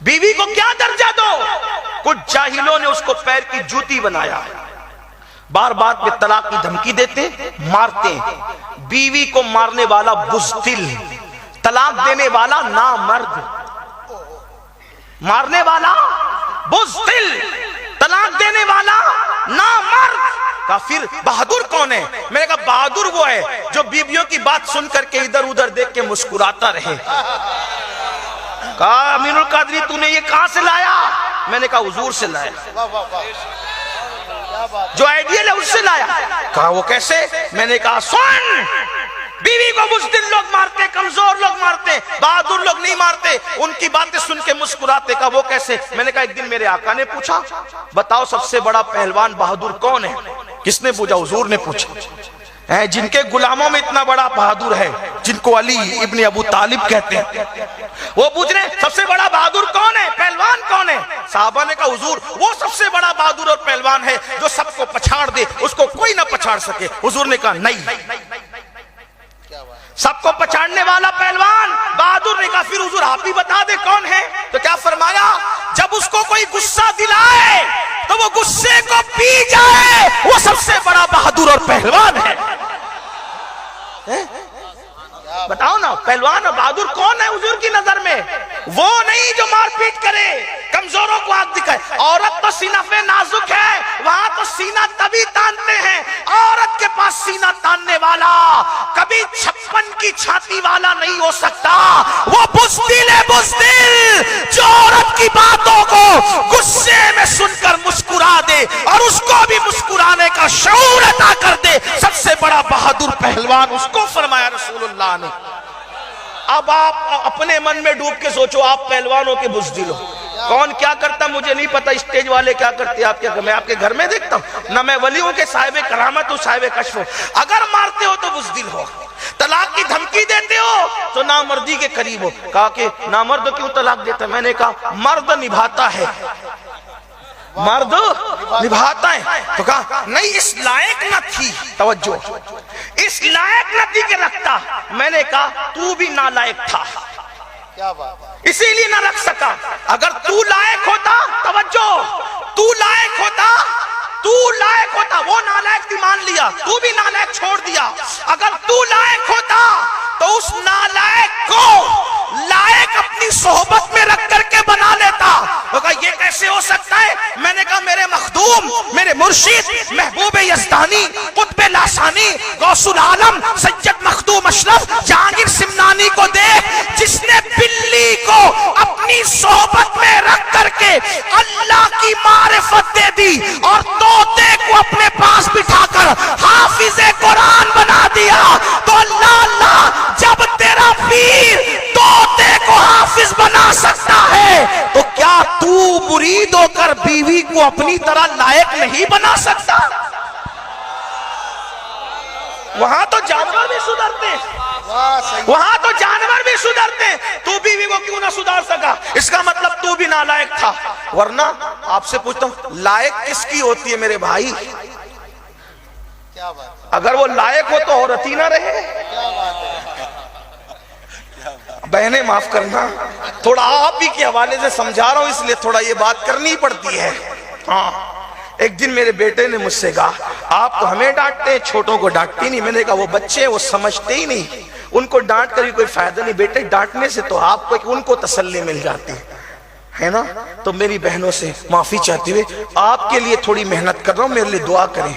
بیوی کو کیا درجہ دو؟ کچھ جاہلوں نے اس کو پیر کی جوتی بنایا، بار بار میں طلاق کی دھمکی دیتے، مارتے۔ بیوی کو مارنے والا بزدل، طلاق دینے والا نامرد۔ مارنے والا بزدل، طلاق دینے والا نامرد۔ کافر بہادر کون ہے؟ میں نے کہا بہادر وہ ہے جو بیویوں کی بات سن کر کے ادھر ادھر دیکھ کے مسکراتا رہے۔ کہا امین القادری تو نے یہ کہاں سے لایا؟ میں نے کہا حضور سے لایا، جو آئیڈیل ہے اس سے لایا۔ کہا وہ کیسے؟ میں نے کہا سن، بیوی کو بزدل لوگ مارتے، کمزور لوگ مارتے، بہادر لوگ نہیں مارتے، ان کی باتیں سن کے مسکراتے۔ کہا وہ کیسے؟ میں نے کہا ایک دن میرے آقا نے پوچھا بتاؤ سب سے بڑا پہلوان بہادر کون ہے؟ کس نے پوچھا؟ حضور نے پوچھا۔ جن کے غلاموں میں اتنا بڑا بہادر ہے، جن کو علی ابن ابو طالب کہتے ہیں، وہ پوچھ رہے سب سے بڑا بہادر کون ہے، پہلوان کون ہے؟ صحابہ نے کہا حضور وہ سب سے بڑا بہادر اور پہلوان ہے جو سب کو پچھاڑ دے، اس کو کوئی نہ پچھاڑ سکے۔ حضور نے کہا نہیں، سب کو پچھاڑنے والا پہلوان بہادر نے کہا پھر حضور آپ ہی بتا دے کون ہے؟ تو کیا فرمایا؟ جب اس کو کوئی غصہ دلائے تو وہ غصے کو پی جائے، وہ سب سے بڑا بہادر اور پہلوان ہے۔ بتاؤ نا پہلوان اور بہادر کون ہے حضور کی نظر میں؟ وہ نہیں جو مار پیٹ کرے، کمزوروں کو آگ دکھائے۔ عورت تو سینہ پہ نازک ہے، وہاں تو سینہ تبھی تانتے ہیں، عورت کے پاس سینہ تاننے والا کبھی 56 کی چھاتی والا نہیں ہو سکتا۔ وہ بزدل ہے، بزدل جو عورت کی باتوں کو غصے میں سن کر مسکرا دے اور اس کو بھی مسکرانے کا شعور عطا کر دے، سب سے بڑا بہادر پہلوان اس کو فرمایا رسول اللہ نے۔ اب آپ اپنے من میں ڈوب کے سوچو آپ پہلوانوں کے بزدل ہو۔ کون کیا کرتا مجھے نہیں پتا، اسٹیج والے کیا کرتے، آپ کیا کرتے، میں آپ کے گھر میں دیکھتا ہوں نہ، میں ولیوں کے صاحب کرامت ہوں، صاحب کشف ہوں۔ اگر مارتے ہو تو بزدل ہو، طلاق کی دھمکی دیتے ہو تو نامردی کے قریب ہو۔ کہا کہ نامرد کیوں طلاق دیتا ہے؟ میں نے کہا مرد نبھاتا ہے، مرد نبھاتا ہے۔ تو کہا نہیں اس لائق نہ تھی، توجہ، اس لائق نہ تھی کہ رکھتا۔ میں نے کہا تو بھی نالائق تھا، اسی لیے نہ رکھ سکا۔ اگر تو لائق ہوتا، توجہ، تو لائق ہوتا، تو لائق ہوتا، وہ نالائق تھی مان لیا، تو بھی نالائق چھوڑ دیا۔ اگر تو لائق ہوتا تو اس نالائق کو لائق اپنی صحبت میں رکھ کر کے بنا لیتا۔ وہ کہا یہ کیسے ہو سکتا ہے؟ میں نے کہا میرے مخدوم، میرے مرشد، محبوب یزدانی، قطب لاسانی، غوث العالم، سید مخدوم اشرف جہانگیر سمنانی کو دیکھ، جس نے بلی کو اپنی صحبت میں رکھ کر کے اللہ کی معرفت دے دی اور طوطے کو اپنے پاس بٹھا کر حافظ قرآن بنا دیا۔ تو اللہ جب تیرا پیر طوطے کو حافظ بنا سکتا ہے تو کیا تو مرید ہو کر بیوی کو اپنی طرح لائق نہیں بنا سکتا؟ وہاں تو جانور بھی سدھرتے ہیں، وہاں تو جانور بھی سدھرتے ہیں، تو بیوی کو کیوں نہ سدھار سکا؟ اس کا مطلب تو بھی نالائق تھا۔ ورنہ آپ سے پوچھتا ہوں لائق کس کی ہوتی ہے میرے بھائی؟ اگر وہ لائق ہو تو عورت ہی نہ رہے۔ بہنیں معاف کرنا، تھوڑا آپ ہی کے حوالے سے سمجھا رہا ہوں اس لیے تھوڑا یہ بات کرنی پڑتی ہے۔ ہاں ایک دن میرے بیٹے نے مجھ سے کہا آپ تو ہمیں ڈانٹتے ہیں، چھوٹوں کو ڈانٹتے نہیں۔ میں نے کہا وہ بچے ہیں، وہ سمجھتے ہی نہیں، ان کو ڈانٹ کر کوئی فائدہ نہیں بیٹے، ڈانٹنے سے تو آپ کو ان کو تسلی مل جاتی ہے نا۔ تو میری بہنوں سے معافی چاہتے ہوئے آپ کے لیے تھوڑی محنت کر رہا ہوں، میرے لیے دعا کریں۔